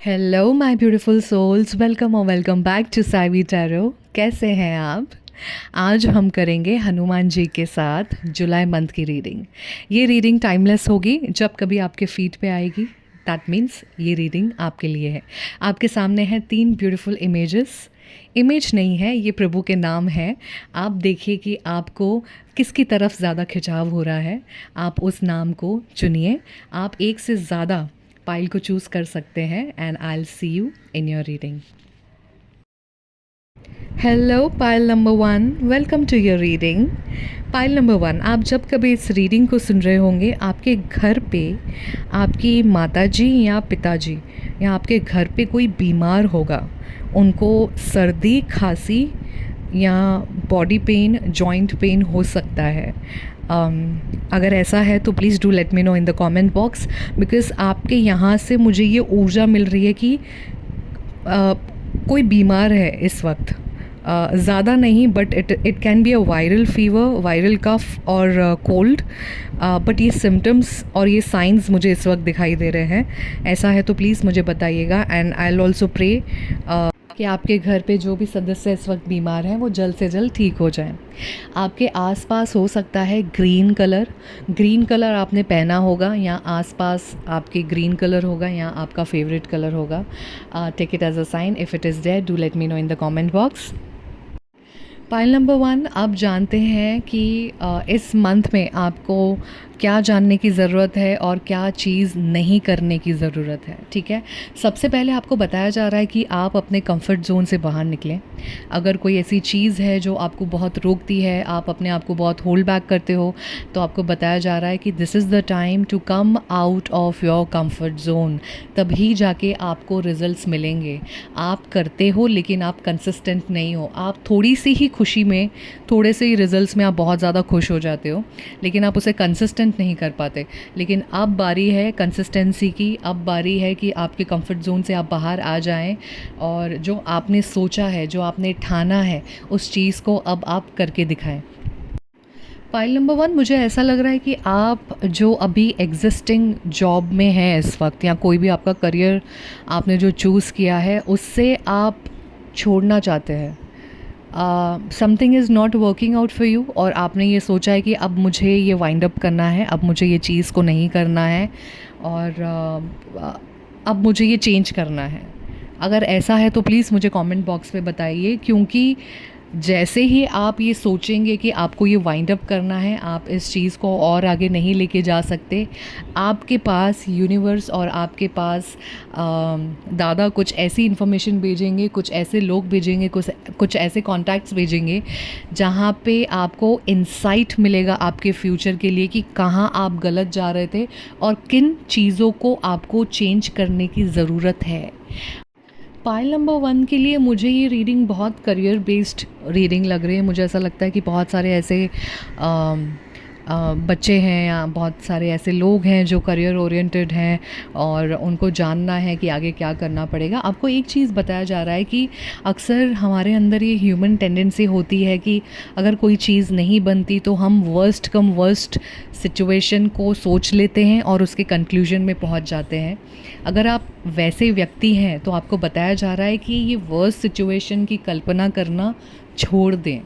Hello my beautiful souls, welcome और welcome back to Saivi Tarot. कैसे हैं आप? आज हम करेंगे हनुमान जी के साथ जुलाई मंथ की रीडिंग। ये रीडिंग टाइमलेस होगी, जब कभी आपके फीड पे आएगी दैट मीन्स ये रीडिंग आपके लिए है। आपके सामने हैं 3 ब्यूटीफुल इमेजेस। इमेज नहीं है, ये प्रभु के नाम है। आप देखिए कि आपको किसकी तरफ ज़्यादा खिंचाव हो रहा है, आप उस नाम को चुनिए। आप एक से ज़्यादा पाइल को चूज़ कर सकते हैं and I will see you in your reading. Hello pile number 1, welcome to your reading. Pile number 1, आप जब कभी इस रीडिंग को सुन रहे होंगे, आपके घर पे आपकी माताजी या पिताजी या आपके घर पे कोई बीमार होगा। उनको सर्दी, खांसी या बॉडी पेन, जॉइंट पेन हो सकता है। अगर ऐसा है तो please do let me know in the comment box, because आपके यहाँ से मुझे ये ऊर्जा मिल रही है कि कोई बीमार है इस वक्त। ज़्यादा नहीं, but it can be a viral fever, viral cough और कोल्ड। बट ये सिम्टम्स और ये साइंस मुझे इस वक्त दिखाई दे रहे हैं। ऐसा है तो प्लीज़ मुझे बताइएगा and I will also pray कि आपके घर पे जो भी सदस्य इस वक्त बीमार हैं वो जल्द से जल्द ठीक हो जाएं। आपके आसपास हो सकता है ग्रीन कलर आपने पहना होगा, या आसपास आपके ग्रीन कलर होगा, या आपका फेवरेट कलर होगा। Take it as a sign. If it is there, do let me know in the comment box. Pile number 1, आप जानते हैं कि इस मंथ में आपको क्या जानने की ज़रूरत है और क्या चीज़ नहीं करने की ज़रूरत है। ठीक है, सबसे पहले आपको बताया जा रहा है कि आप अपने कंफर्ट ज़ोन से बाहर निकलें। अगर कोई ऐसी चीज़ है जो आपको बहुत रोकती है, आप अपने आप को बहुत होल्ड बैक करते हो, तो आपको बताया जा रहा है कि this is the time to come out of your comfort zone. तभी जाके आपको रिजल्ट्स मिलेंगे। आप करते हो लेकिन आप कंसिस्टेंट नहीं हो। आप थोड़ी सी ही खुशी में, थोड़े से ही रिजल्ट्स में आप बहुत ज़्यादा खुश हो जाते हो, लेकिन आप उसे कंसिस्टेंट नहीं कर पाते। लेकिन अब बारी है कंसिस्टेंसी की। अब बारी है कि आपके कंफर्ट जोन से आप बाहर आ जाएं और जो आपने सोचा है, जो आपने ठाना है, उस चीज़ को अब आप करके दिखाएं। पाइल नंबर 1, मुझे ऐसा लग रहा है कि आप जो अभी एग्जिस्टिंग जॉब में हैं इस वक्त, या कोई भी आपका करियर आपने जो चूज़ किया है उससे आप छोड़ना चाहते हैं। Something is not working out for you, और आपने ये सोचा है कि अब मुझे ये वाइंड अप करना है, अब मुझे ये चीज़ को नहीं करना है, और अब मुझे ये चेंज करना है। अगर ऐसा है तो प्लीज़ मुझे कमेंट बॉक्स में बताइए, क्योंकि जैसे ही आप ये सोचेंगे कि आपको ये वाइंड अप करना है, आप इस चीज़ को और आगे नहीं लेके जा सकते, आपके पास यूनिवर्स और आपके पास दादा कुछ ऐसी इन्फॉर्मेशन भेजेंगे, कुछ ऐसे लोग भेजेंगे, कुछ ऐसे कॉन्टैक्ट्स भेजेंगे जहाँ पे आपको इंसाइट मिलेगा आपके फ्यूचर के लिए कि कहाँ आप गलत जा रहे थे और किन चीज़ों को आपको चेंज करने की ज़रूरत है। पाइल नंबर 1 के लिए मुझे ये रीडिंग बहुत करियर बेस्ड रीडिंग लग रही है। मुझे ऐसा लगता है कि बहुत सारे ऐसे बच्चे हैं या बहुत सारे ऐसे लोग हैं जो करियर ओरिएंटेड हैं और उनको जानना है कि आगे क्या करना पड़ेगा। आपको एक चीज़ बताया जा रहा है कि अक्सर हमारे अंदर ये ह्यूमन टेंडेंसी होती है कि अगर कोई चीज़ नहीं बनती तो हम वर्स्ट कम वर्स्ट सिचुएशन को सोच लेते हैं और उसके कंक्लूजन में पहुंच जाते हैं। अगर आप वैसे व्यक्ति हैं तो आपको बताया जा रहा है कि ये वर्स्ट सिचुएशन की कल्पना करना छोड़ दें,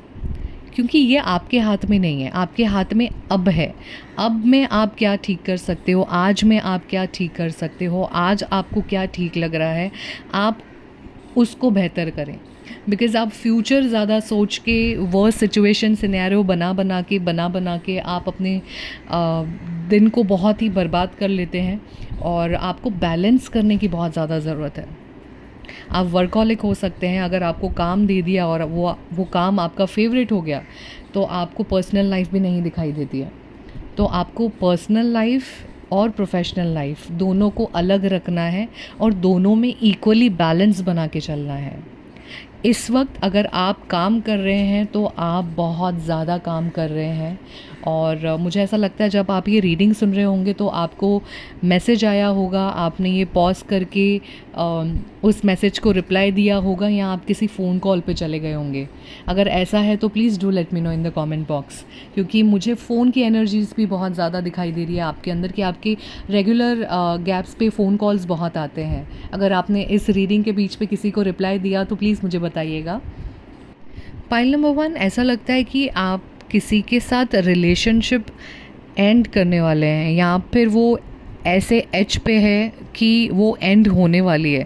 क्योंकि ये आपके हाथ में नहीं है, आपके हाथ में अब है। अब में आप क्या ठीक कर सकते हो, आज में आप क्या ठीक कर सकते हो, आज आपको क्या ठीक लग रहा है, आप उसको बेहतर करें। बिकॉज़ आप फ्यूचर ज़्यादा सोच के वर्स्ट सिचुएशन सिनेरियो बना बना के आप अपने दिन को बहुत ही बर्बाद कर लेते हैं, और आपको बैलेंस करने की बहुत ज़्यादा ज़रूरत है। आप वर्कहॉलिक हो सकते हैं। अगर आपको काम दे दिया और वो काम आपका फेवरेट हो गया, तो आपको पर्सनल लाइफ भी नहीं दिखाई देती है। तो आपको पर्सनल लाइफ और प्रोफेशनल लाइफ दोनों को अलग रखना है और दोनों में इक्वली बैलेंस बना के चलना है। इस वक्त अगर आप काम कर रहे हैं तो आप बहुत ज़्यादा काम कर रहे हैं, और मुझे ऐसा लगता है जब आप ये रीडिंग सुन रहे होंगे तो आपको मैसेज आया होगा, आपने ये पॉज़ करके उस मैसेज को रिप्लाई दिया होगा, या आप किसी फ़ोन कॉल पे चले गए होंगे। अगर ऐसा है तो please do let me know in the comment box, क्योंकि मुझे फ़ोन की एनर्जीज़ भी बहुत ज़्यादा दिखाई दे रही है आपके अंदर, कि आपके रेगुलर गैप्स पे फ़ोन कॉल्स बहुत आते हैं। अगर आपने इस रीडिंग के बीच पे किसी को रिप्लाई दिया तो प्लीज़ मुझे बताइएगा। पाइल नंबर 1, ऐसा लगता है कि आप किसी के साथ रिलेशनशिप एंड करने वाले हैं, या फिर वो ऐसे एज पे है कि वो एंड होने वाली है।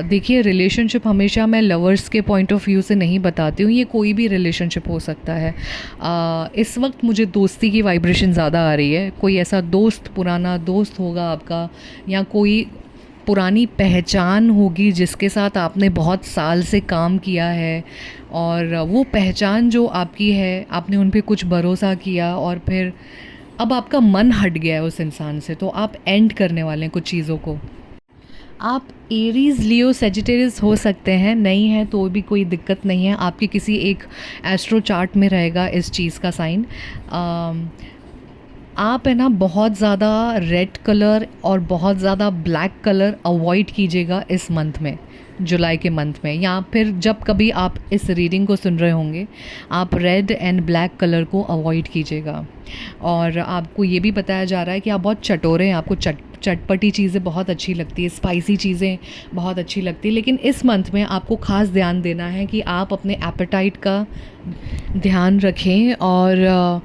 देखिए, रिलेशनशिप हमेशा मैं लवर्स के पॉइंट ऑफ व्यू से नहीं बताती हूँ, ये कोई भी रिलेशनशिप हो सकता है। इस वक्त मुझे दोस्ती की वाइब्रेशन ज़्यादा आ रही है। कोई ऐसा दोस्त, पुराना दोस्त होगा आपका, या कोई पुरानी पहचान होगी जिसके साथ आपने बहुत साल से काम किया है, और वो पहचान जो आपकी है, आपने उन पे कुछ भरोसा किया और फिर अब आपका मन हट गया है उस इंसान से, तो आप एंड करने वाले हैं कुछ चीज़ों को। आप एरीज़, लियो, सेजिटेरियस हो सकते हैं, नहीं है तो भी कोई दिक्कत नहीं है, आपके किसी एक एस्ट्रो चार्ट में रहेगा इस चीज़ का साइन। आप है ना बहुत ज़्यादा रेड कलर और बहुत ज़्यादा ब्लैक कलर अवॉइड कीजिएगा इस मंथ में, जुलाई के मंथ में, या फिर जब कभी आप इस रीडिंग को सुन रहे होंगे, आप रेड एंड ब्लैक कलर को अवॉइड कीजिएगा। और आपको ये भी बताया जा रहा है कि आप बहुत चटोरे हैं, आपको चटपटी चीज़ें बहुत अच्छी लगती है, स्पाइसी चीज़ें बहुत अच्छी लगती है, लेकिन इस मंथ में आपको ख़ास ध्यान देना है कि आप अपने एपेटाइट का ध्यान रखें, और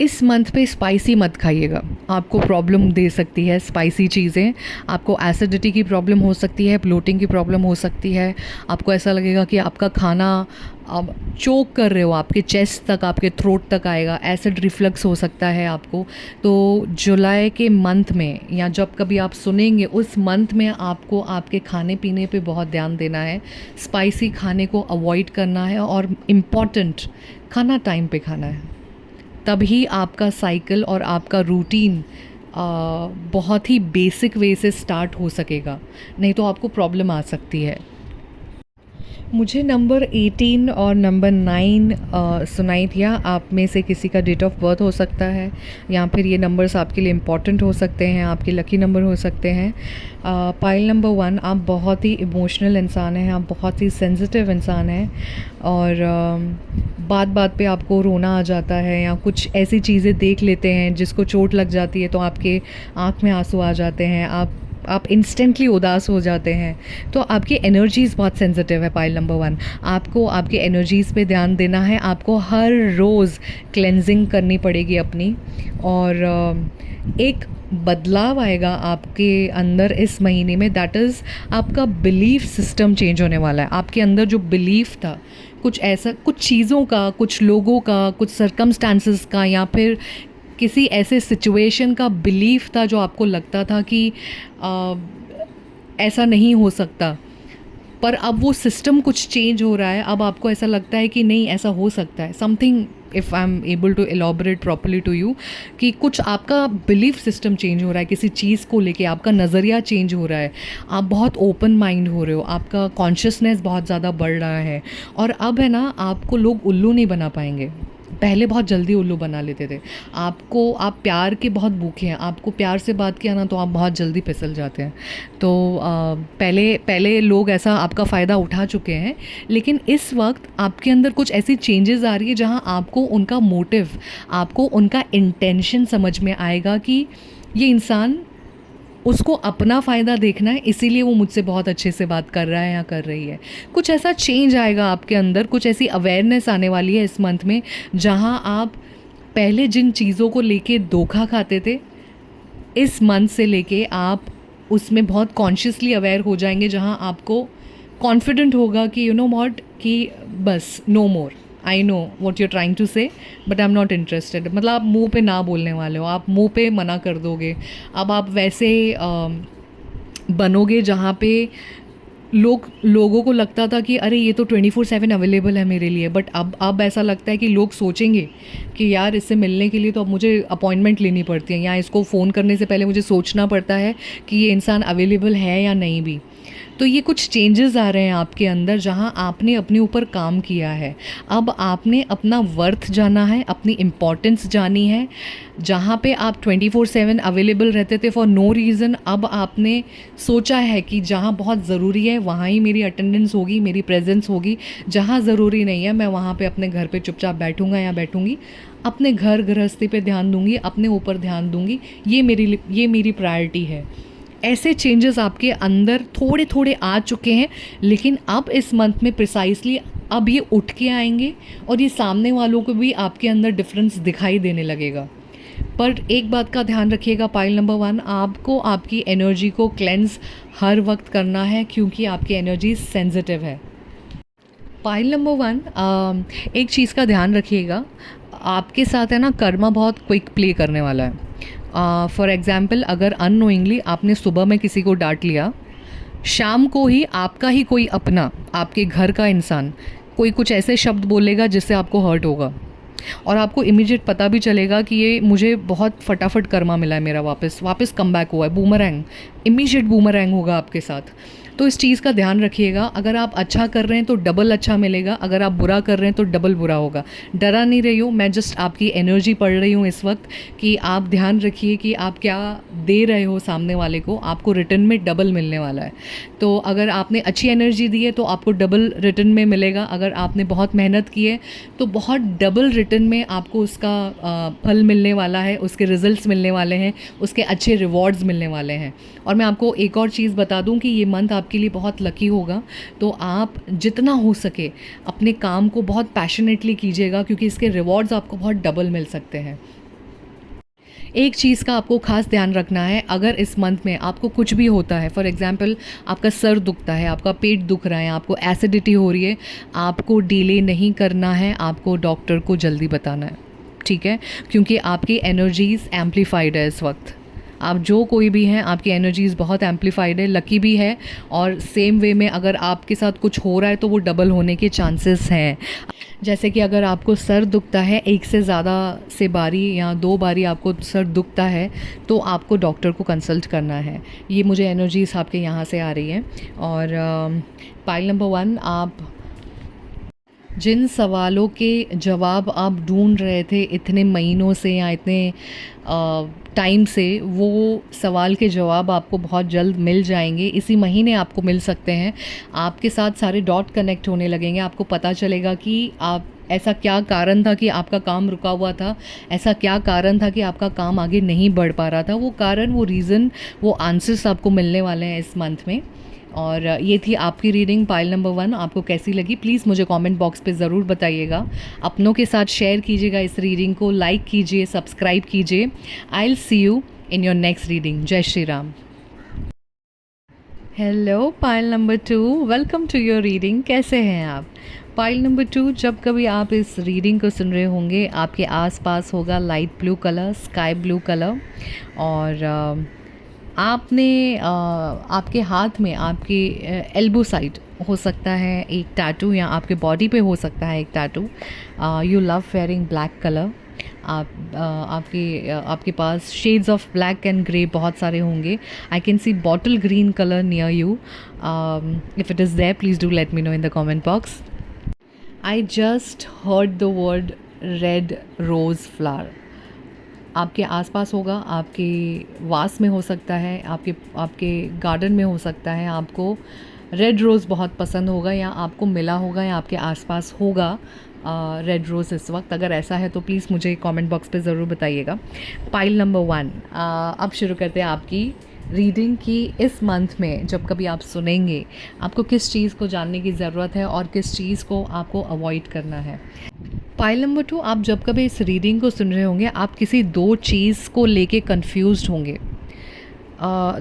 इस मंथ पे स्पाइसी मत खाइएगा, आपको प्रॉब्लम दे सकती है स्पाइसी चीज़ें। आपको एसिडिटी की प्रॉब्लम हो सकती है, ब्लोटिंग की प्रॉब्लम हो सकती है, आपको ऐसा लगेगा कि आपका खाना अब चोक कर रहे हो, आपके चेस्ट तक, आपके थ्रोट तक आएगा, एसिड रिफ्लक्स हो सकता है आपको। तो जुलाई के मंथ में, या जब कभी आप सुनेंगे उस मंथ में, आपको आपके खाने पीने पे बहुत ध्यान देना है, स्पाइसी खाने को अवॉइड करना है, और इम्पॉर्टेंट, खाना टाइम पे खाना है, तभी आपका साइकिल और आपका रूटीन बहुत ही बेसिक वे से स्टार्ट हो सकेगा, नहीं तो आपको प्रॉब्लम आ सकती है। मुझे नंबर 18 और नंबर 9 सुनाई दिया। आप में से किसी का डेट ऑफ बर्थ हो सकता है, या फिर ये नंबर्स आपके लिए इम्पॉर्टेंट हो सकते हैं, आपके लकी नंबर हो सकते हैं। पाइल नंबर 1, आप बहुत ही इमोशनल इंसान हैं, आप बहुत ही सेंसिटिव इंसान हैं, और बात बात पे आपको रोना आ जाता है, या कुछ ऐसी चीज़ें देख लेते हैं जिसको चोट लग जाती है तो आपके आँख में आंसू आ जाते हैं, आप इंस्टेंटली उदास हो जाते हैं। तो आपकी एनर्जीज़ बहुत सेंसिटिव है पाइल नंबर 1। आपको आपकी एनर्जीज़ पे ध्यान देना है, आपको हर रोज़ क्लेंजिंग करनी पड़ेगी अपनी, और एक बदलाव आएगा आपके अंदर इस महीने में, दैट इज़ आपका बिलीफ सिस्टम चेंज होने वाला है। आपके अंदर जो बिलीफ था, कुछ ऐसा, कुछ चीज़ों का, कुछ लोगों का, कुछ सर्कमस्टांसेस का, या फिर किसी ऐसे सिचुएशन का बिलीफ था जो आपको लगता था कि ऐसा नहीं हो सकता, पर अब वो सिस्टम कुछ चेंज हो रहा है। अब आपको ऐसा लगता है कि नहीं, ऐसा हो सकता है, something, if I am able to elaborate properly to you, कि कुछ आपका बिलीफ सिस्टम चेंज हो रहा है, किसी चीज़ को लेके आपका नज़रिया चेंज हो रहा है, आप बहुत ओपन माइंड हो रहे हो, आपका कॉन्शियसनेस बहुत ज़्यादा बढ़ रहा है, और अब है ना, आपको लोग उल्लू नहीं बना पाएंगे। पहले बहुत जल्दी उल्लू बना लेते थे आपको, आप प्यार के बहुत भूखे हैं, आपको प्यार से बात किया ना तो आप बहुत जल्दी फिसल जाते हैं। तो पहले लोग ऐसा आपका फ़ायदा उठा चुके हैं, लेकिन इस वक्त आपके अंदर कुछ ऐसी चेंजेस आ रही है जहां आपको उनका मोटिव, आपको उनका इंटेंशन समझ में आएगा कि ये इंसान, उसको अपना फ़ायदा देखना है, इसीलिए वो मुझसे बहुत अच्छे से बात कर रहा है या कर रही है। कुछ ऐसा चेंज आएगा आपके अंदर, कुछ ऐसी अवेयरनेस आने वाली है इस मंथ में, जहाँ आप पहले जिन चीज़ों को लेके धोखा खाते थे, इस मंथ से लेके आप उसमें बहुत कॉन्शियसली अवेयर हो जाएंगे, जहाँ आपको कॉन्फिडेंट होगा कि यू नो व्हाट, कि बस no more, I know what you're trying to say, but I am not interested. मतलब आप मुंह पे ना बोलने वाले हो, आप मुंह पे मना कर दोगे। अब आप वैसे बनोगे जहाँ पे लोगों को लगता था कि अरे ये तो 24/7 अवेलेबल है मेरे लिए, बट अब ऐसा लगता है कि लोग सोचेंगे कि यार इससे मिलने के लिए तो अब मुझे अपॉइंटमेंट लेनी पड़ती है, या इसको फ़ोन करने से पहले मुझे सोचना पड़ता है कि ये इंसान अवेलेबल है या नहीं भी। तो ये कुछ चेंजेस आ रहे हैं आपके अंदर जहाँ आपने अपने ऊपर काम किया है। अब आपने अपना वर्थ जाना है, अपनी इम्पोर्टेंस जानी है। जहाँ पे आप 24/7 अवेलेबल रहते थे फॉर नो रीज़न, अब आपने सोचा है कि जहाँ बहुत ज़रूरी है वहाँ ही मेरी अटेंडेंस होगी, मेरी प्रेजेंस होगी। जहाँ ज़रूरी नहीं है मैं वहाँ पे अपने घर पे चुपचाप बैठूँगा या बैठूँगी, अपने घर गृहस्थी पे ध्यान दूँगी, अपने ऊपर ध्यान दूँगी। ये मेरी प्रायोरिटी है। ऐसे चेंजेस आपके अंदर थोड़े थोड़े आ चुके हैं, लेकिन अब इस मंथ में प्रिसाइसली अब ये उठ के आएंगे और ये सामने वालों को भी आपके अंदर डिफरेंस दिखाई देने लगेगा। पर एक बात का ध्यान रखिएगा पाइल नंबर 1, आपको आपकी एनर्जी को क्लेंस हर वक्त करना है क्योंकि आपकी एनर्जी सेंसिटिव है। पाइल नंबर 1, एक चीज़ का ध्यान रखिएगा, आपके साथ है ना कर्मा बहुत क्विक प्ले करने वाला है। फॉर एग्ज़ाम्पल, अगर अननोइंगली आपने सुबह में किसी को डांट लिया, शाम को ही आपका ही कोई अपना, आपके घर का इंसान कोई कुछ ऐसे शब्द बोलेगा जिससे आपको हर्ट होगा और आपको इमीडिएट पता भी चलेगा कि ये मुझे बहुत फटाफट कर्मा मिला है, मेरा वापस कम बैक हुआ है, बूमरैंग, इमीडिएट बूमरैंग होगा आपके साथ। तो इस चीज़ का ध्यान रखिएगा। अगर आप अच्छा कर रहे हैं तो डबल अच्छा मिलेगा, अगर आप बुरा कर रहे हैं तो डबल बुरा होगा। डरा नहीं रही हूँ मैं, जस्ट आपकी एनर्जी पढ़ रही हूँ इस वक्त कि आप ध्यान रखिए कि आप क्या दे रहे हो सामने वाले को, आपको रिटर्न में डबल मिलने वाला है। तो अगर आपने अच्छी एनर्जी दी है तो आपको डबल रिटर्न में मिलेगा। अगर आपने बहुत मेहनत की है तो बहुत डबल रिटर्न में आपको उसका फल मिलने वाला है, उसके रिजल्ट्स मिलने वाले हैं, उसके अच्छे रिवॉर्ड्स मिलने वाले हैं। और मैं आपको एक और चीज़ बता दूं कि ये मंथ आपके लिए बहुत लकी होगा, तो आप जितना हो सके अपने काम को बहुत पैशनेटली कीजिएगा क्योंकि इसके रिवॉर्ड्स आपको बहुत डबल मिल सकते हैं। एक चीज़ का आपको खास ध्यान रखना है, अगर इस मंथ में आपको कुछ भी होता है, फॉर एग्जांपल आपका सर दुखता है, आपका पेट दुख रहा है, आपको एसिडिटी हो रही है, आपको डिले नहीं करना है, आपको डॉक्टर को जल्दी बताना है, ठीक है? क्योंकि आपकी एनर्जीज़ एम्पलीफाइड है इस वक्त। आप जो कोई भी हैं, आपकी एनर्जीज़ बहुत एम्पलीफाइड है, लकी भी है, और सेम वे में अगर आपके साथ कुछ हो रहा है तो वो डबल होने के चांसेस हैं। जैसे कि अगर आपको सर दुखता है, एक से ज़्यादा से बारी या 2 बारी आपको सर दुखता है तो आपको डॉक्टर को कंसल्ट करना है। ये मुझे एनर्जीज़ आपके यहाँ से आ रही हैं। और पाइल नंबर 1, आप जिन सवालों के जवाब आप ढूंढ रहे थे इतने महीनों से या इतने टाइम से, वो सवाल के जवाब आपको बहुत जल्द मिल जाएंगे। इसी महीने आपको मिल सकते हैं। आपके साथ सारे डॉट कनेक्ट होने लगेंगे, आपको पता चलेगा कि आप ऐसा क्या कारण था कि आपका काम रुका हुआ था, ऐसा क्या कारण था कि आपका काम आगे नहीं बढ़ पा रहा था। वो कारण, वो रीज़न, वो आंसर्स आपको मिलने वाले हैं इस मंथ में। और ये थी आपकी रीडिंग पाइल नंबर 1। आपको कैसी लगी प्लीज़ मुझे कमेंट बॉक्स पे ज़रूर बताइएगा। अपनों के साथ शेयर कीजिएगा इस रीडिंग को, लाइक कीजिए, सब्सक्राइब कीजिए। I will see you in your next reading. जय Shri Ram. Hello pile number 2, welcome to your reading. कैसे हैं आप? पाइल नंबर 2, जब कभी आप इस रीडिंग को सुन रहे होंगे आपके आसपास होगा light blue colour, sky blue colour, और आपने आपके हाथ में, आपके एल्बो साइड हो सकता है एक टैटू, या आपके बॉडी पे हो सकता है एक tattoo. You love wearing black colour. आपके पास shades of black and grey बहुत सारे होंगे। I can see bottle green colour near you. If it is there please do let me know in the comment box. I just heard the word red rose flower. आपके आसपास होगा, आपके वास में हो सकता है, आपके गार्डन में हो सकता है। आपको रेड रोज़ बहुत पसंद होगा, या आपको मिला होगा, या आपके आसपास होगा रेड रोज़ इस वक्त। अगर ऐसा है तो प्लीज़ मुझे कमेंट बॉक्स पे ज़रूर बताइएगा। पाइल नंबर 1, अब शुरू करते हैं आपकी रीडिंग की। इस मंथ में जब कभी आप सुनेंगे, आपको किस चीज़ को जानने की ज़रूरत है और किस चीज़ को आपको अवॉइड करना है। पाइल नंबर 2, आप जब कभी इस रीडिंग को सुन रहे होंगे आप किसी 2 चीज़ को लेके कंफ्यूज्ड होंगे।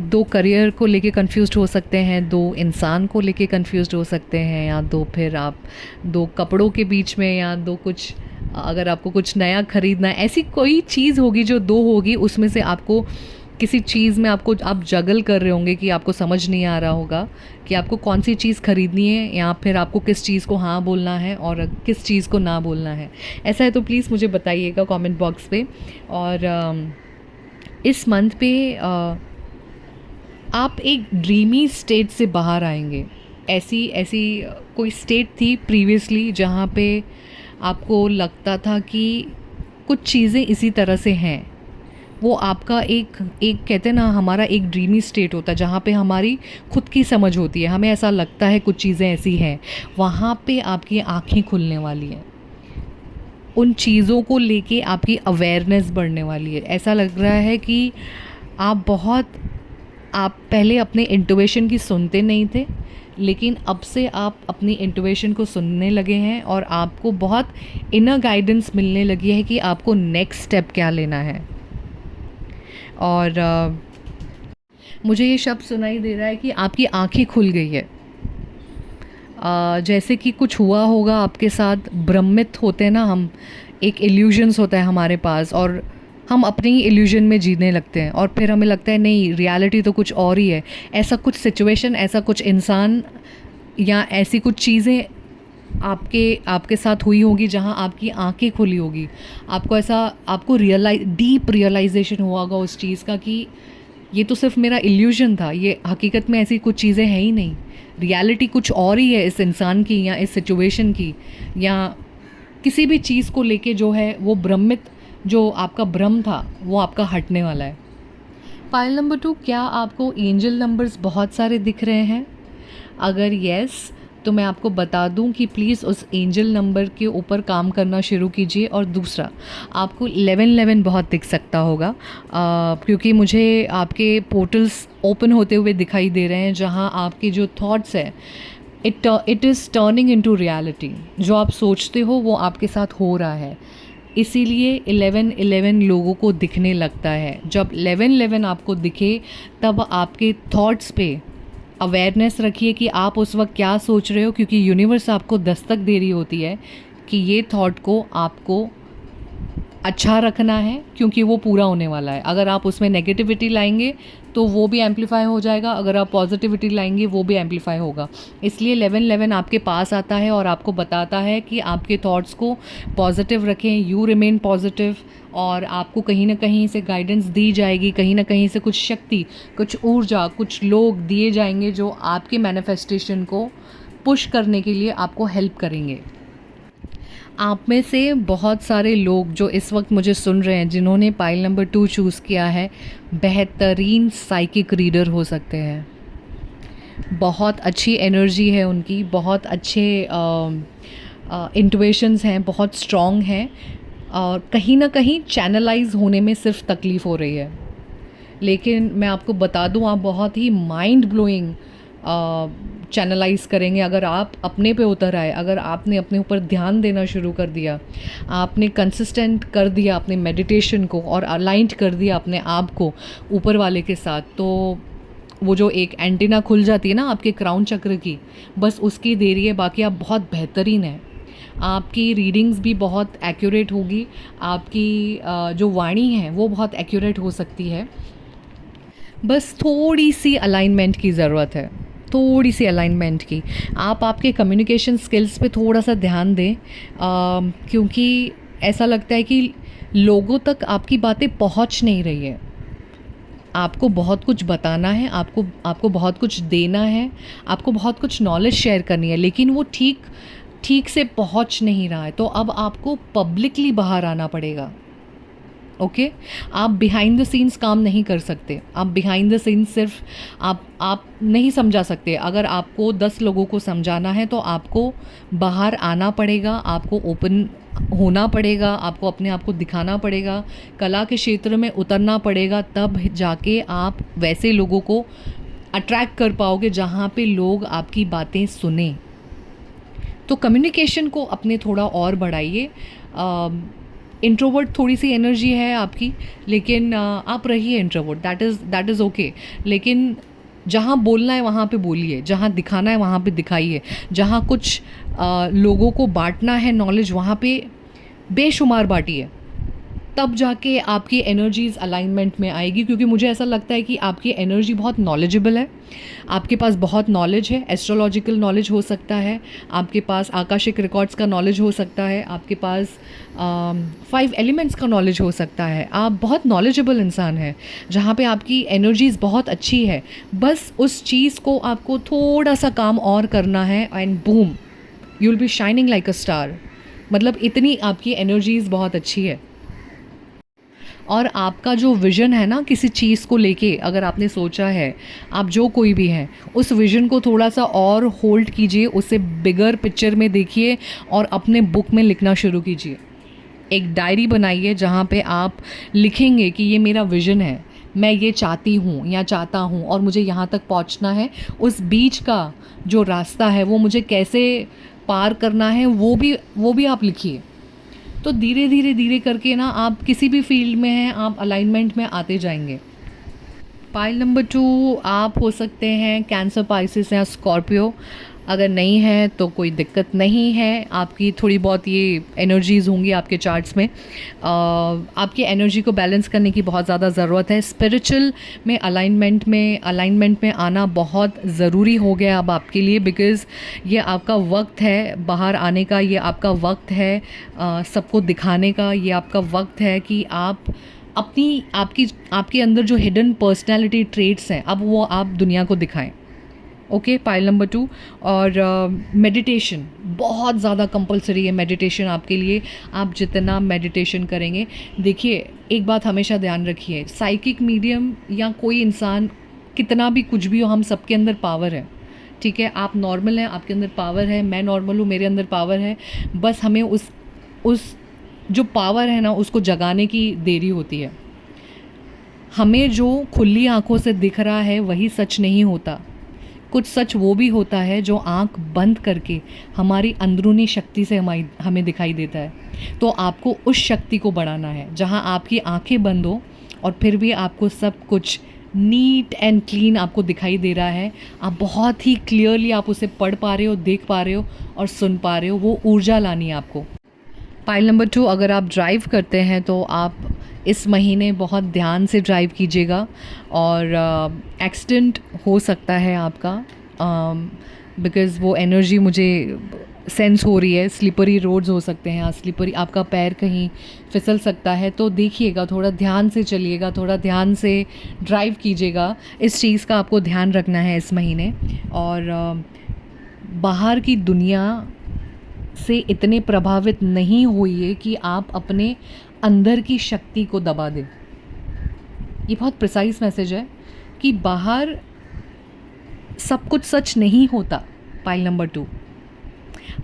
2 करियर को लेके कंफ्यूज्ड हो सकते हैं, 2 इंसान को लेके कंफ्यूज्ड हो सकते हैं, या 2 कपड़ों के बीच में, या 2 कुछ, अगर आपको कुछ नया ख़रीदना है, ऐसी कोई चीज़ होगी जो 2 होगी। उसमें से आपको किसी चीज़ में आप जगल कर रहे होंगे कि आपको समझ नहीं आ रहा होगा कि आपको कौन सी चीज़ ख़रीदनी है, या फिर आपको किस चीज़ को हाँ बोलना है और किस चीज़ को ना बोलना है। ऐसा है तो प्लीज़ मुझे बताइएगा कमेंट बॉक्स पे। और इस मंथ पे आप एक ड्रीमी स्टेट से बाहर आएंगे। ऐसी ऐसी कोई स्टेट थी प्रीवियसली जहाँ पे आपको लगता था कि कुछ चीज़ें इसी तरह से हैं। वो आपका एक एक कहते हैं ना, हमारा एक ड्रीमी स्टेट होता है जहाँ पे हमारी खुद की समझ होती है, हमें ऐसा लगता है कुछ चीज़ें ऐसी हैं। वहाँ पे आपकी आँखें खुलने वाली हैं, उन चीज़ों को लेके आपकी अवेयरनेस बढ़ने वाली है। ऐसा लग रहा है कि आप पहले अपने इंट्यूशन की सुनते नहीं थे, लेकिन अब से आप अपनी इंट्यूशन को सुनने लगे हैं और आपको बहुत इनर गाइडेंस मिलने लगी है कि आपको नेक्स्ट स्टेप क्या लेना है। और मुझे ये शब्द सुनाई दे रहा है कि आपकी आँखें खुल गई है। जैसे कि कुछ हुआ होगा आपके साथ, भ्रमित होते हैं ना हम, एक इल्यूजन्स होता है हमारे पास और हम अपने ही इल्यूजन में जीने लगते हैं और फिर हमें लगता है नहीं, रियलिटी तो कुछ और ही है। ऐसा कुछ सिचुएशन, ऐसा कुछ इंसान या ऐसी कुछ चीज़ें आपके साथ हुई होगी जहां आपकी आंखें खुली होगी। आपको डीप रियलाइजेशन हुआ होगा उस चीज़ का कि ये तो सिर्फ मेरा इल्यूजन था, ये हकीकत में ऐसी कुछ चीज़ें हैं ही नहीं, रियलिटी कुछ और ही है इस इंसान की या इस सिचुएशन की या किसी भी चीज़ को लेके जो है वो भ्रमित, जो आपका भ्रम था वो आपका हटने वाला है। पायल नंबर 2, क्या आपको एंजल नंबर्स बहुत सारे दिख रहे हैं? अगर यस, तो मैं आपको बता दूं कि प्लीज़ उस एंजल नंबर के ऊपर काम करना शुरू कीजिए। और दूसरा, आपको 1111 बहुत दिख सकता होगा, क्योंकि मुझे आपके पोर्टल्स ओपन होते हुए दिखाई दे रहे हैं जहां आपके जो थॉट्स हैं it is turning into reality. जो आप सोचते हो वो आपके साथ हो रहा है, इसीलिए 1111 लोगों को दिखने लगता है। जब 1111 आपको दिखे तब आपके थॉट्स पे अवेयरनेस रखिए कि आप उस वक्त क्या सोच रहे हो, क्योंकि यूनिवर्स आपको दस्तक दे रही होती है कि ये थॉट को आपको अच्छा रखना है क्योंकि वो पूरा होने वाला है। अगर आप उसमें नेगेटिविटी लाएंगे तो वो भी एम्पलीफाई हो जाएगा, अगर आप पॉजिटिविटी लाएंगे वो भी एम्पलीफाई होगा। इसलिए 1111 आपके पास आता है और आपको बताता है कि आपके थॉट्स को पॉजिटिव रखें, यू रिमेन पॉजिटिव, और आपको कहीं ना कहीं से गाइडेंस दी जाएगी, कहीं ना कहीं से कुछ शक्ति, कुछ ऊर्जा, कुछ लोग दिए जाएंगे जो आपके मैनिफेस्टेशन को पुश करने के लिए आपको हेल्प करेंगे। आप में से बहुत सारे लोग जो इस वक्त मुझे सुन रहे हैं, जिन्होंने पाइल नंबर 2 चूज़ किया है, बेहतरीन साइकिक रीडर हो सकते हैं। बहुत अच्छी एनर्जी है उनकी, बहुत अच्छे इंट्यूशंस हैं, बहुत स्ट्रॉन्ग हैं, और कहीं ना कहीं चैनलाइज होने में सिर्फ तकलीफ़ हो रही है। लेकिन मैं आपको बता दूं, आप बहुत ही माइंड ब्लोइंग चैनलाइज करेंगे अगर आप अपने पे उतर आए, अगर आपने अपने ऊपर ध्यान देना शुरू कर दिया, आपने कंसिस्टेंट कर दिया अपने मेडिटेशन को और अलाइंड कर दिया अपने आप को ऊपर वाले के साथ, तो वो जो एक एंटीना खुल जाती है ना आपके क्राउन चक्र की, बस उसकी देरी है। बाकी आप बहुत बेहतरीन हैं, आपकी रीडिंग्स भी बहुत एक्यूरेट होगी, आपकी जो वाणी है वो बहुत एक्यूरेट हो सकती है। बस थोड़ी सी अलाइनमेंट की ज़रूरत है, थोड़ी सी अलाइनमेंट की। आप आपके कम्युनिकेशन स्किल्स पे थोड़ा सा ध्यान दें, क्योंकि ऐसा लगता है कि लोगों तक आपकी बातें पहुंच नहीं रही है। आपको बहुत कुछ बताना है, आपको बहुत कुछ देना है, आपको बहुत कुछ नॉलेज शेयर करनी है, लेकिन वो ठीक से पहुंच नहीं रहा है। तो अब आपको पब्लिकली बाहर आना पड़ेगा। ओके, आप बिहाइंड द सीन्स काम नहीं कर सकते। आप बिहाइंड द सीन्स सिर्फ आप नहीं समझा सकते। अगर आपको 10 लोगों को समझाना है तो आपको बाहर आना पड़ेगा, आपको ओपन होना पड़ेगा, आपको अपने आप को दिखाना पड़ेगा, कला के क्षेत्र में उतरना पड़ेगा, तब जाके आप वैसे लोगों को अट्रैक्ट कर पाओगे जहाँ पे लोग आपकी बातें सुने। तो कम्युनिकेशन को अपने थोड़ा और बढ़ाइए। इंट्रोवर्ट थोड़ी सी एनर्जी है आपकी, लेकिन आप रहिए इंट्रोवर्ट, दैट इज़ ओके। लेकिन जहाँ बोलना है वहाँ पे बोलिए, जहाँ दिखाना है वहाँ पे दिखाइए, जहाँ कुछ लोगों को बांटना है नॉलेज वहाँ पे बेशुमार बांटिए। तब जाके आपकी एनर्जीज़ अलाइनमेंट में आएगी, क्योंकि मुझे ऐसा लगता है कि आपकी एनर्जी बहुत नॉलेजेबल है, आपके पास बहुत नॉलेज है, एस्ट्रोलॉजिकल नॉलेज हो सकता है, आपके पास आकाशिक रिकॉर्ड्स का नॉलेज हो सकता है, आपके पास 5 एलिमेंट्स का नॉलेज हो सकता है। आप बहुत नॉलेजेबल इंसान हैं, जहाँ पे आपकी एनर्जीज़ बहुत अच्छी है। बस उस चीज़ को आपको थोड़ा सा काम और करना है and boom, you will be shining like a star. मतलब इतनी आपकी एनर्जीज़ बहुत अच्छी है। और आपका जो विज़न है ना किसी चीज़ को लेके, अगर आपने सोचा है, आप जो कोई भी हैं, उस विज़न को थोड़ा सा और होल्ड कीजिए, उसे बिगर पिक्चर में देखिए और अपने बुक में लिखना शुरू कीजिए। एक डायरी बनाइए जहाँ पे आप लिखेंगे कि ये मेरा विज़न है, मैं ये चाहती हूँ या चाहता हूँ और मुझे यहाँ तक पहुँचना है। उस बीच का जो रास्ता है वो मुझे कैसे पार करना है, वो भी आप लिखिए। तो धीरे धीरे धीरे करके ना आप किसी भी फील्ड में हैं, आप अलाइनमेंट में आते जाएंगे। पाइल नंबर 2, आप हो सकते हैं कैंसर, पाइसिस या स्कॉर्पियो। अगर नहीं है तो कोई दिक्कत नहीं है, आपकी थोड़ी बहुत ये एनर्जीज़ होंगी आपके चार्ट्स में। आपकी एनर्जी को बैलेंस करने की बहुत ज़्यादा ज़रूरत है। स्पिरिचुअल में अलाइनमेंट में आना बहुत ज़रूरी हो गया अब आपके लिए, बिकॉज़ ये आपका वक्त है बाहर आने का, ये आपका वक्त है सबको दिखाने का, ये आपका वक्त है कि आप आपके अंदर जो हिडन पर्सनैलिटी ट्रेट्स हैं अब वो आप दुनिया को दिखाएं। Okay, pile number 2। और मेडिटेशन बहुत ज़्यादा कंपलसरी है। मेडिटेशन आपके लिए, आप जितना मेडिटेशन करेंगे, देखिए एक बात हमेशा ध्यान रखिए, साइकिक मीडियम या कोई इंसान कितना भी कुछ भी हो, हम सबके अंदर पावर है। ठीक है, आप नॉर्मल हैं, आपके अंदर पावर है, मैं नॉर्मल हूँ, मेरे अंदर पावर है। बस हमें उस जो पावर है ना उसको जगाने की देरी होती है। हमें जो खुली आंखों से दिख रहा है वही सच नहीं होता, कुछ सच वो भी होता है जो आंख बंद करके हमारी अंदरूनी शक्ति से हमें दिखाई देता है। तो आपको उस शक्ति को बढ़ाना है जहां आपकी आंखें बंद हो और फिर भी आपको सब कुछ नीट एंड क्लीन आपको दिखाई दे रहा है। आप बहुत ही क्लियरली आप उसे पढ़ पा रहे हो, देख पा रहे हो और सुन पा रहे हो। वो ऊर्जा लानी है आपको। पाइल नंबर 2, अगर आप ड्राइव करते हैं तो आप इस महीने बहुत ध्यान से ड्राइव कीजिएगा और एक्सीडेंट हो सकता है आपका, बिकॉज़ वो एनर्जी मुझे सेंस हो रही है। स्लिपरी रोड्स हो सकते हैं, स्लिपरी आपका पैर कहीं फिसल सकता है, तो देखिएगा, थोड़ा ध्यान से चलिएगा, थोड़ा ध्यान से ड्राइव कीजिएगा। इस चीज़ का आपको ध्यान रखना है इस महीने। और बाहर की दुनिया से इतने प्रभावित नहीं होइए कि आप अपने अंदर की शक्ति को दबा दें। ये बहुत प्रिसाइज मैसेज है कि बाहर सब कुछ सच नहीं होता। पाइल नंबर 2,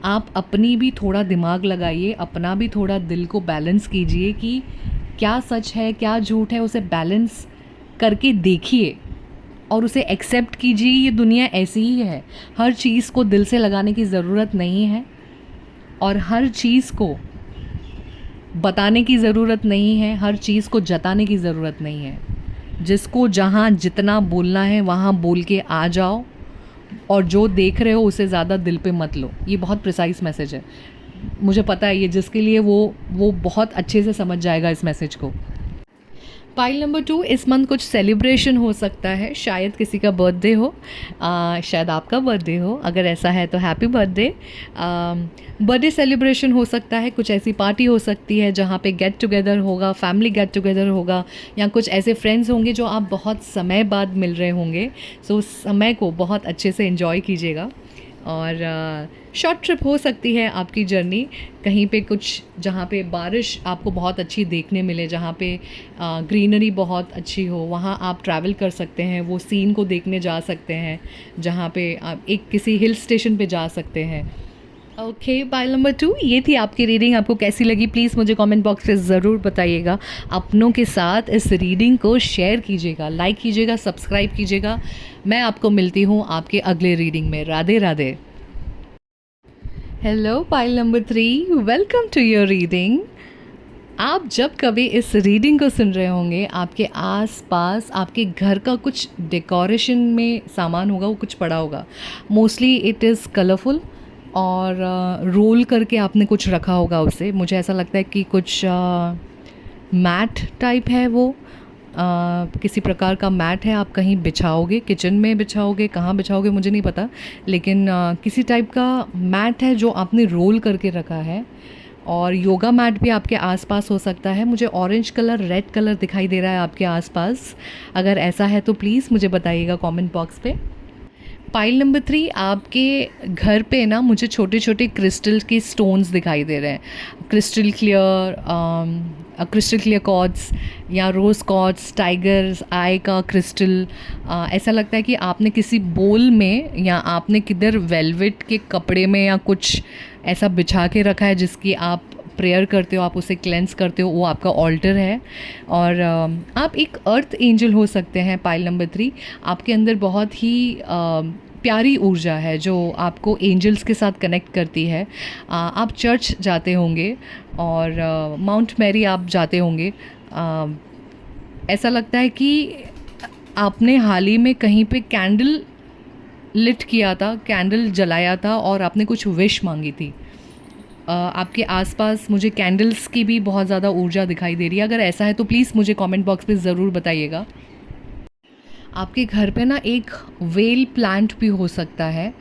आप अपनी भी थोड़ा दिमाग लगाइए, अपना भी थोड़ा दिल को बैलेंस कीजिए कि क्या सच है क्या झूठ है, उसे बैलेंस करके देखिए और उसे एक्सेप्ट कीजिए। ये दुनिया ऐसी ही है, हर चीज़ को दिल से लगाने की ज़रूरत नहीं है और हर चीज़ को बताने की ज़रूरत नहीं है, हर चीज़ को जताने की ज़रूरत नहीं है। जिसको जहाँ जितना बोलना है वहाँ बोल के आ जाओ और जो देख रहे हो उसे ज़्यादा दिल पे मत लो। ये बहुत प्रिसाइज मैसेज है, मुझे पता है ये जिसके लिए वो बहुत अच्छे से समझ जाएगा इस मैसेज को। पाइल नंबर 2, इस मंथ कुछ सेलिब्रेशन हो सकता है, शायद किसी का बर्थडे हो, शायद आपका बर्थडे हो। अगर ऐसा है तो हैप्पी बर्थडे। बर्थडे सेलिब्रेशन हो सकता है, कुछ ऐसी पार्टी हो सकती है जहाँ पे गेट टुगेदर होगा, फैमिली गेट टुगेदर होगा, या कुछ ऐसे फ्रेंड्स होंगे जो आप बहुत समय बाद मिल रहे होंगे। सो उस समय को बहुत अच्छे से एंजॉय कीजिएगा। और शॉर्ट ट्रिप हो सकती है आपकी जर्नी, कहीं पे कुछ जहाँ पे बारिश आपको बहुत अच्छी देखने मिले, जहाँ पे ग्रीनरी बहुत अच्छी हो, वहाँ आप ट्रैवल कर सकते हैं, वो सीन को देखने जा सकते हैं, जहाँ पे आप एक किसी हिल स्टेशन पे जा सकते हैं। ओके, पाइल नंबर 2, ये थी आपकी रीडिंग। आपको कैसी लगी प्लीज़ मुझे कमेंट बॉक्स में ज़रूर बताइएगा। अपनों के साथ इस रीडिंग को शेयर कीजिएगा, लाइक कीजिएगा, सब्सक्राइब कीजिएगा। मैं आपको मिलती हूँ आपके अगले रीडिंग में। Radhe Radhe. Hello pile number 3, welcome to your reading. आप जब कभी इस रीडिंग को सुन रहे होंगे, आपके आसपास आपके घर का कुछ डेकोरेशन में सामान होगा, वो कुछ पड़ा होगा। मोस्टली इट इज़ कलरफुल और रोल करके आपने कुछ रखा होगा उसे। मुझे ऐसा लगता है कि कुछ मैट टाइप है वो, किसी प्रकार का मैट है, आप कहीं बिछाओगे, किचन में बिछाओगे, कहाँ बिछाओगे मुझे नहीं पता, लेकिन किसी टाइप का मैट है जो आपने रोल करके रखा है। और योगा मैट भी आपके आसपास हो सकता है। मुझे ऑरेंज कलर, रेड कलर दिखाई दे रहा है आपके आसपास। अगर ऐसा है तो प्लीज़ मुझे बताइएगा कमेंट बॉक्स पे। पाइल नंबर 3, आपके घर पे ना मुझे छोटे छोटे क्रिस्टल के स्टोन्स दिखाई दे रहे हैं। क्रिस्टल क्लियर क्वार्ट्ज या रोज़ क्वार्ट्ज, टाइगर्स आई का क्रिस्टल। ऐसा लगता है कि आपने किसी बोल में या आपने किधर वेलवेट के कपड़े में या कुछ ऐसा बिछा के रखा है जिसकी आप प्रेयर करते हो, आप उसे क्लेंस करते हो, वो आपका ऑल्टर है। और आप एक अर्थ एंजल हो सकते हैं। पाइल नंबर 3, आपके अंदर बहुत ही प्यारी ऊर्जा है जो आपको एंजल्स के साथ कनेक्ट करती है। आप चर्च जाते होंगे और माउंट मैरी आप जाते होंगे। ऐसा लगता है कि आपने हाल ही में कहीं पे कैंडल लिट किया था, कैंडल जलाया था और आपने कुछ विश मांगी थी। आपके आसपास मुझे कैंडल्स की भी बहुत ज़्यादा ऊर्जा दिखाई दे रही है। अगर ऐसा है तो प्लीज़ मुझे कमेंट बॉक्स पे ज़रूर बताइएगा। आपके घर पे ना एक वेल प्लांट भी हो सकता है,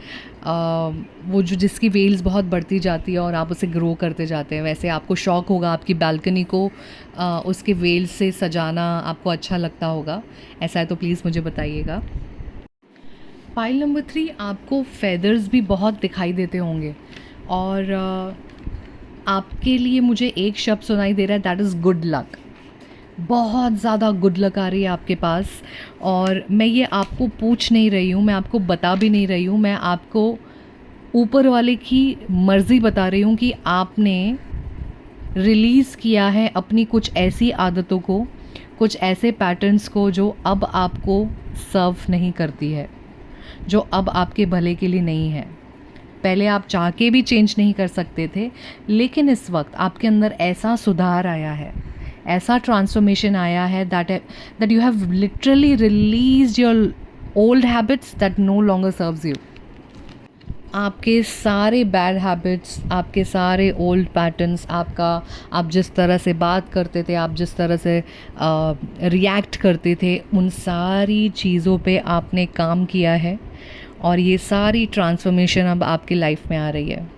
वो जो जिसकी वेल्स बहुत बढ़ती जाती है और आप उसे ग्रो करते जाते हैं। वैसे आपको शौक़ होगा आपकी बालकनी को उसके वेल्स से सजाना, आपको अच्छा लगता होगा। ऐसा है तो प्लीज़ मुझे बताइएगा। पाइल नंबर 3, आपको फेदर्स भी बहुत दिखाई देते होंगे और आपके लिए मुझे एक शब्द सुनाई दे रहा है, दैट इज़ गुड लक। बहुत ज़्यादा गुड लक आ रही है आपके पास। और मैं ये आपको पूछ नहीं रही हूँ, मैं आपको बता भी नहीं रही हूँ, मैं आपको ऊपर वाले की मर्ज़ी बता रही हूँ कि आपने रिलीज़ किया है अपनी कुछ ऐसी आदतों को, कुछ ऐसे पैटर्न्स को जो अब आपको सर्व नहीं करती है, जो अब आपके भले के लिए नहीं है। पहले आप चाह के भी चेंज नहीं कर सकते थे, लेकिन इस वक्त आपके अंदर ऐसा सुधार आया है, ऐसा ट्रांसफॉर्मेशन आया है that you have literally released your old habits that no longer serves you. आपके सारे बैड हैबिट्स, आपके सारे ओल्ड पैटर्न्स, आप जिस तरह से बात करते थे, आप जिस तरह से रिएक्ट करते थे, उन सारी चीज़ों पे आपने काम किया है और ये सारी ट्रांसफॉर्मेशन अब आपकी लाइफ में आ रही है।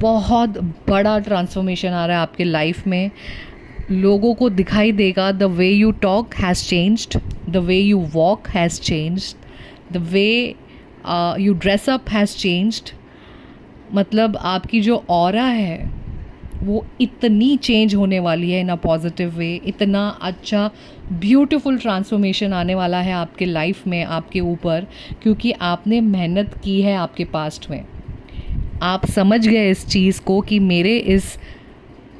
बहुत बड़ा ट्रांसफॉर्मेशन आ रहा है आपके लाइफ में। लोगों को दिखाई देगा, the way you talk has changed, the way you walk has changed, the way you dress up has changed. मतलब आपकी जो ऑरा है वो इतनी चेंज होने वाली है इन अ पॉजिटिव वे। इतना अच्छा ब्यूटीफुल ट्रांसफॉर्मेशन आने वाला है आपके लाइफ में, आपके ऊपर, क्योंकि आपने मेहनत की है आपके पास्ट में। आप समझ गए इस चीज़ को कि मेरे इस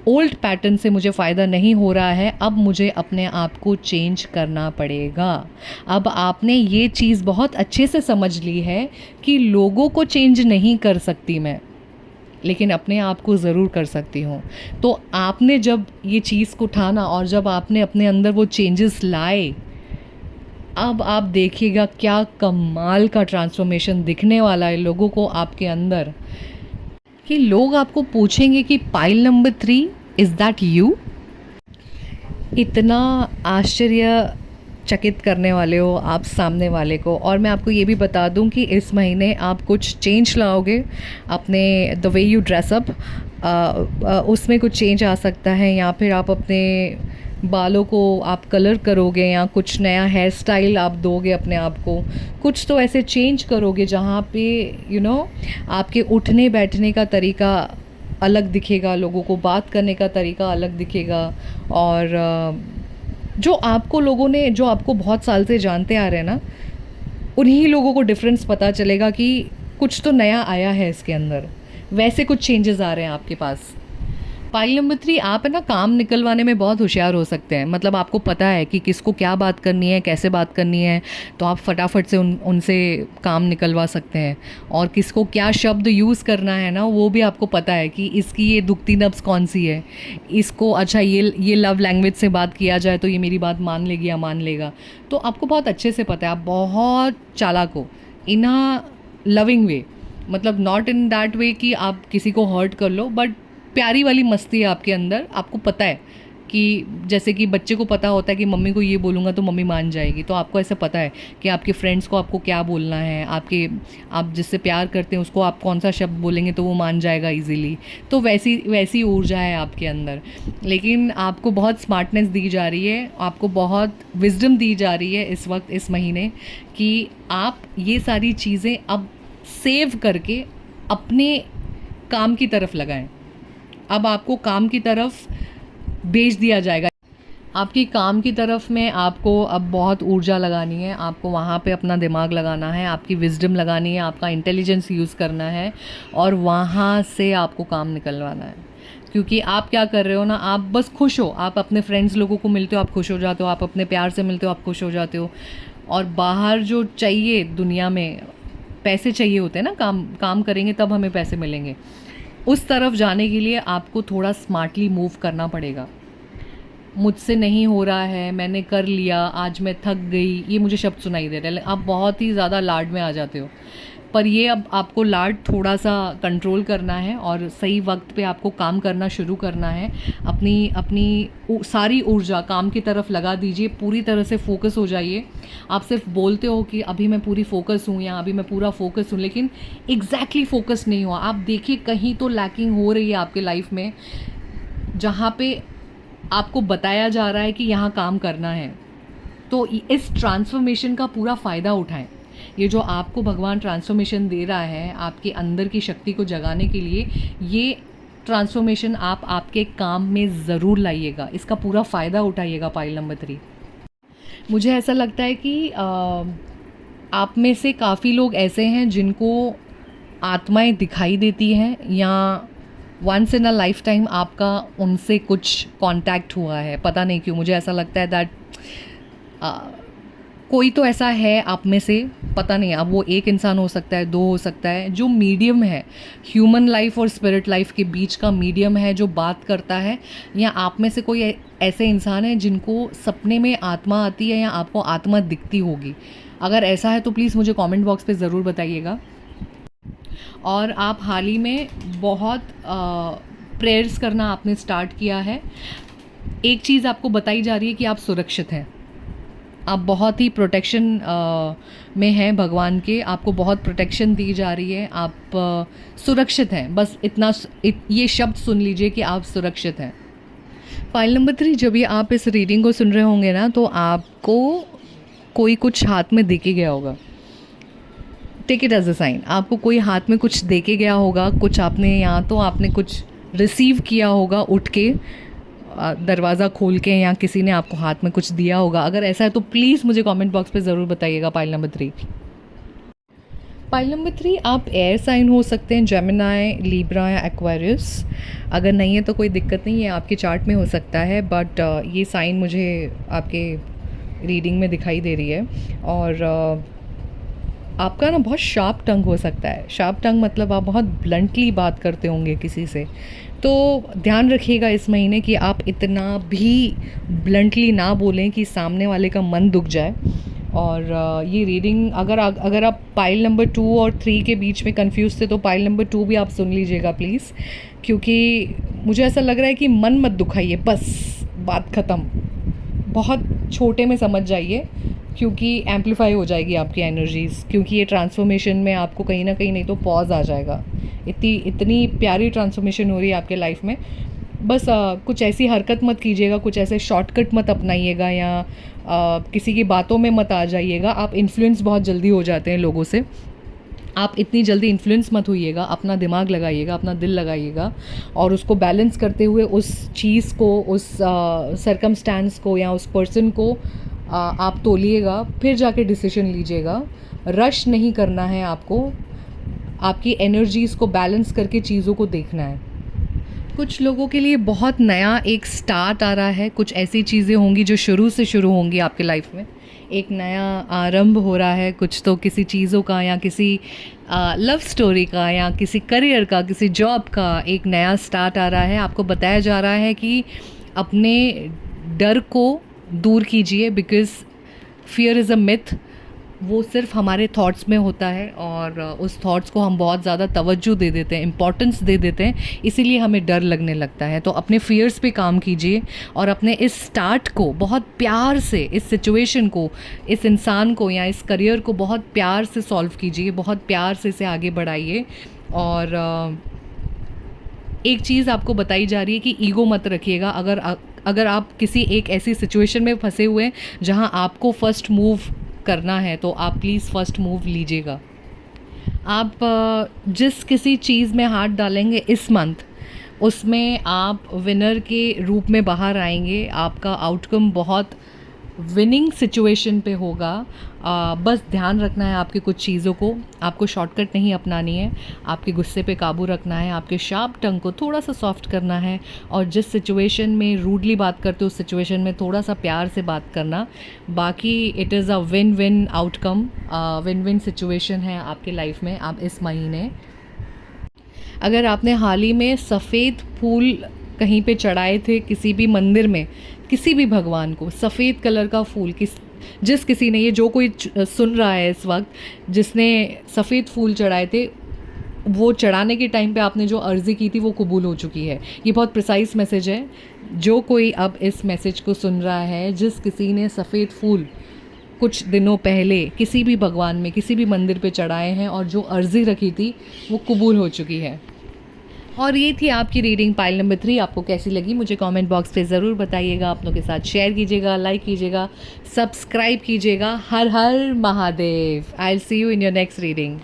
ओल्ड पैटर्न से मुझे फ़ायदा नहीं हो रहा है, अब मुझे अपने आप को चेंज करना पड़ेगा। अब आपने ये चीज़ बहुत अच्छे से समझ ली है कि लोगों को चेंज नहीं कर सकती मैं, लेकिन अपने आप को ज़रूर कर सकती हूँ। तो आपने जब ये चीज़ को ठाना और जब आपने अपने अंदर वो चेंजेस लाए, अब आप देखिएगा क्या कमाल का ट्रांसफॉर्मेशन दिखने वाला है लोगों को आपके अंदर, कि लोग आपको पूछेंगे कि pile number 3, is that you? इतना आश्चर्यचकित करने वाले हो आप सामने वाले को। और मैं आपको ये भी बता दूं कि इस महीने आप कुछ चेंज लाओगे अपने the way you dress up, उसमें कुछ चेंज आ सकता है, या फिर आप अपने बालों को आप कलर करोगे या कुछ नया हेयर स्टाइल आप दोगे अपने आप को, कुछ तो ऐसे चेंज करोगे जहाँ पे आपके उठने बैठने का तरीका अलग दिखेगा, लोगों को बात करने का तरीका अलग दिखेगा। और जो आपको लोगों ने, जो आपको बहुत साल से जानते आ रहे हैं ना, उन्हीं लोगों को डिफरेंस पता चलेगा कि कुछ तो नया आया है इसके अंदर। वैसे कुछ चेंजेस आ रहे हैं आपके पास। पाइल नंबर 3, आप है ना काम निकलवाने में बहुत होशियार हो सकते हैं। मतलब आपको पता है कि किसको क्या बात करनी है, कैसे बात करनी है, तो आप फटाफट से उनसे काम निकलवा सकते हैं। और किसको क्या शब्द यूज़ करना है ना, वो भी आपको पता है कि इसकी ये दुखती नब्ज़ कौन सी है, इसको अच्छा ये लव लैंग्वेज से बात किया जाए तो ये मेरी बात मान लेगी या मान लेगा। तो आपको बहुत अच्छे से पता है, आप बहुत चालाक हो इन अ लविंग वे। मतलब नॉट इन दैट वे कि आप किसी को हर्ट कर लो, बट प्यारी वाली मस्ती है आपके अंदर, आपको पता है कि जैसे कि बच्चे को पता होता है कि मम्मी को ये बोलूँगा तो मम्मी मान जाएगी, तो आपको ऐसा पता है कि आपके फ्रेंड्स को आपको क्या बोलना है, आप जिससे प्यार करते हैं उसको आप कौन सा शब्द बोलेंगे तो वो मान जाएगा इजीली। तो वैसी वैसी ऊर्जा है आपके अंदर। लेकिन आपको बहुत स्मार्टनेस दी जा रही है, आपको बहुत विजडम दी जा रही है इस वक्त, इस महीने, कि आप ये सारी चीज़ें अब सेव करके अपने काम की तरफ लगाएं। अब आपको काम की तरफ भेज दिया जाएगा। आपकी काम की तरफ में आपको अब बहुत ऊर्जा लगानी है, आपको वहाँ पे अपना दिमाग लगाना है, आपकी विजडम लगानी है, आपका इंटेलिजेंस यूज़ करना है और वहाँ से आपको काम निकलवाना है। क्योंकि आप क्या कर रहे हो ना, आप बस खुश हो, आप अपने फ्रेंड्स लोगों को मिलते हो, आप खुश हो जाते हो, आप अपने प्यार से मिलते हो, आप खुश हो जाते हो। और बाहर जो चाहिए दुनिया में, पैसे चाहिए होते हैं ना, काम करेंगे तब हमें पैसे मिलेंगे, उस तरफ जाने के लिए आपको थोड़ा स्मार्टली मूव करना पड़ेगा। मुझसे नहीं हो रहा है, मैंने कर लिया, आज मैं थक गई, ये मुझे शब्द सुनाई दे रहे हैं, आप बहुत ही ज़्यादा लाड में आ जाते हो। पर ये अब आपको लाड थोड़ा सा कंट्रोल करना है और सही वक्त पे आपको काम करना शुरू करना है। अपनी सारी ऊर्जा काम की तरफ लगा दीजिए, पूरी तरह से फोकस हो जाइए। आप सिर्फ बोलते हो कि अभी मैं पूरी फोकस हूँ या अभी मैं पूरा फोकस हूँ, लेकिन एग्जैक्टली फोकस नहीं हुआ। आप देखिए कहीं तो लैकिंग हो रही है आपके लाइफ में, जहाँ पे आपको बताया जा रहा है कि यहाँ काम करना है। तो इस ट्रांसफॉर्मेशन का पूरा फ़ायदा उठाएं। ये जो आपको भगवान ट्रांसफॉर्मेशन दे रहा है आपके अंदर की शक्ति को जगाने के लिए, ये ट्रांसफॉर्मेशन आप आपके काम में ज़रूर लाइएगा, इसका पूरा फ़ायदा उठाइएगा। पाइल नंबर 3, मुझे ऐसा लगता है कि आप में से काफ़ी लोग ऐसे हैं जिनको आत्माएं दिखाई देती हैं, या once in a life time आपका उनसे कुछ कांटेक्ट हुआ है। पता नहीं क्यों मुझे ऐसा लगता है दैट कोई तो ऐसा है आप में से, पता नहीं, अब वो एक इंसान हो सकता है, 2 हो सकता है, जो मीडियम है, ह्यूमन लाइफ और स्पिरिट लाइफ के बीच का मीडियम है, जो बात करता है। या आप में से कोई ऐसे इंसान है जिनको सपने में आत्मा आती है या आपको आत्मा दिखती होगी। अगर ऐसा है तो प्लीज़ मुझे कमेंट बॉक्स पे ज़रूर बताइएगा। और आप हाल ही में बहुत प्रेयर्स करना आपने स्टार्ट किया है। एक चीज़ आपको बताई जा रही है कि आप सुरक्षित हैं, आप बहुत ही प्रोटेक्शन में हैं भगवान के, आपको बहुत प्रोटेक्शन दी जा रही है, आप सुरक्षित हैं। बस इतना ये शब्द सुन लीजिए कि आप सुरक्षित हैं। फाइल नंबर 3, जब भी आप इस रीडिंग को सुन रहे होंगे ना, तो आपको कोई कुछ हाथ में दे के गया होगा। Take it as a sign, आपको कोई हाथ में कुछ दे के गया होगा, कुछ आपने यहाँ तो आपने कुछ रिसीव किया होगा, उठ के दरवाज़ा खोल के, या किसी ने आपको हाथ में कुछ दिया होगा। अगर ऐसा है तो प्लीज़ मुझे कमेंट बॉक्स पे ज़रूर बताइएगा। पाइल नंबर 3, पाइल नंबर 3, आप एयर साइन हो सकते हैं, जेमिनाई, लिब्रा या एक्वेरियस। अगर नहीं है तो कोई दिक्कत नहीं है, आपके चार्ट में हो सकता है, बट ये साइन मुझे आपके रीडिंग में दिखाई दे रही है। और आपका ना बहुत शार्प टंग हो सकता है। शार्प टंग मतलब आप बहुत ब्लंटली बात करते होंगे किसी से, तो ध्यान रखिएगा इस महीने कि आप इतना भी ब्लंटली ना बोलें कि सामने वाले का मन दुख जाए। और ये रीडिंग अगर आप पाइल नंबर 2 और 3 के बीच में कंफ्यूज थे तो पाइल नंबर 2 भी आप सुन लीजिएगा प्लीज़, क्योंकि मुझे ऐसा लग रहा है कि मन मत दुखाइए, बस बात ख़त्म। बहुत छोटे में समझ जाइए, क्योंकि एम्पलीफाई हो जाएगी आपकी एनर्जीज़, क्योंकि ये ट्रांसफॉर्मेशन में आपको कहीं ना कहीं नहीं तो पॉज आ जाएगा। इतनी प्यारी ट्रांसफॉर्मेशन हो रही है आपके लाइफ में। बस कुछ ऐसी हरकत मत कीजिएगा, कुछ ऐसे शॉर्टकट मत अपनाइएगा, या किसी की बातों में मत आ जाइएगा। आप इन्फ्लुएंस बहुत जल्दी हो जाते हैं लोगों से, आप इतनी जल्दी इन्फ्लुएंस मत होइएगा। अपना दिमाग लगाइएगा, अपना दिल लगाइएगा, और उसको बैलेंस करते हुए उस चीज़ को, उस सर्कमस्टेंस को या उस पर्सन को आप तोलिएगा, फिर जाके डिसीजन लीजिएगा। रश नहीं करना है आपको, आपकी एनर्जीज़ को बैलेंस करके चीज़ों को देखना है। कुछ लोगों के लिए बहुत नया एक स्टार्ट आ रहा है, कुछ ऐसी चीज़ें होंगी जो शुरू से शुरू होंगी आपके लाइफ में, एक नया आरंभ हो रहा है। कुछ तो किसी चीज़ों का, या किसी लव स्टोरी का, या किसी करियर का, किसी जॉब का एक नया स्टार्ट आ रहा है। आपको बताया जा रहा है कि अपने डर को दूर कीजिए, because fear is a myth. वो सिर्फ हमारे थॉट्स में होता है, और उस थॉट्स को हम बहुत ज़्यादा तवज्जो दे देते हैं, इम्पोर्टेंस दे देते हैं, इसीलिए हमें डर लगने लगता है। तो अपने फियर्स पे काम कीजिए और अपने इस स्टार्ट को बहुत प्यार से, इस सिचुएशन को, इस इंसान को या इस करियर को बहुत प्यार से सॉल्व कीजिए, बहुत प्यार से इसे आगे बढ़ाइए। और एक चीज़ आपको बताई जा रही है कि ईगो मत रखिएगा। अगर आप किसी एक ऐसी सिचुएशन में फंसे हुए हैं जहां आपको फ़र्स्ट मूव करना है, तो आप प्लीज़ फ़र्स्ट मूव लीजिएगा। आप जिस किसी चीज़ में हाथ डालेंगे इस मंथ, उसमें आप विनर के रूप में बाहर आएंगे। आपका आउटकम बहुत विनिंग सिचुएशन पे होगा। बस ध्यान रखना है आपकी कुछ चीज़ों को, आपको शॉर्टकट नहीं अपनानी है, आपके गुस्से पे काबू रखना है, आपके शार्प टंग को थोड़ा सा सॉफ्ट करना है, और जिस सिचुएशन में रूडली बात करते हो उस सिचुएशन में थोड़ा सा प्यार से बात करना। बाकी it is a win win outcome, win win situation है आपके लाइफ में। आप इस महीने, अगर आपने हाल ही में सफ़ेद फूल कहीं पे चढ़ाए थे, किसी भी मंदिर में, किसी भी भगवान को सफ़ेद कलर का फूल, जिस किसी ने, ये जो कोई सुन रहा है इस वक्त, जिसने सफ़ेद फूल चढ़ाए थे, वो चढ़ाने के टाइम पे आपने जो अर्ज़ी की थी वो कबूल हो चुकी है। ये बहुत प्रिसाइज मैसेज है। जो कोई अब इस मैसेज को सुन रहा है, जिस किसी ने सफ़ेद फूल कुछ दिनों पहले किसी भी भगवान में, किसी भी मंदिर पे चढ़ाए हैं और जो अर्ज़ी रखी थी वो कबूल हो चुकी है। और ये थी आपकी रीडिंग पाइल नंबर 3। आपको कैसी लगी मुझे कमेंट बॉक्स पे ज़रूर बताइएगा, अपनों के साथ शेयर कीजिएगा, लाइक कीजिएगा, सब्सक्राइब कीजिएगा। हर हर Mahadev. I will see you in your next reading.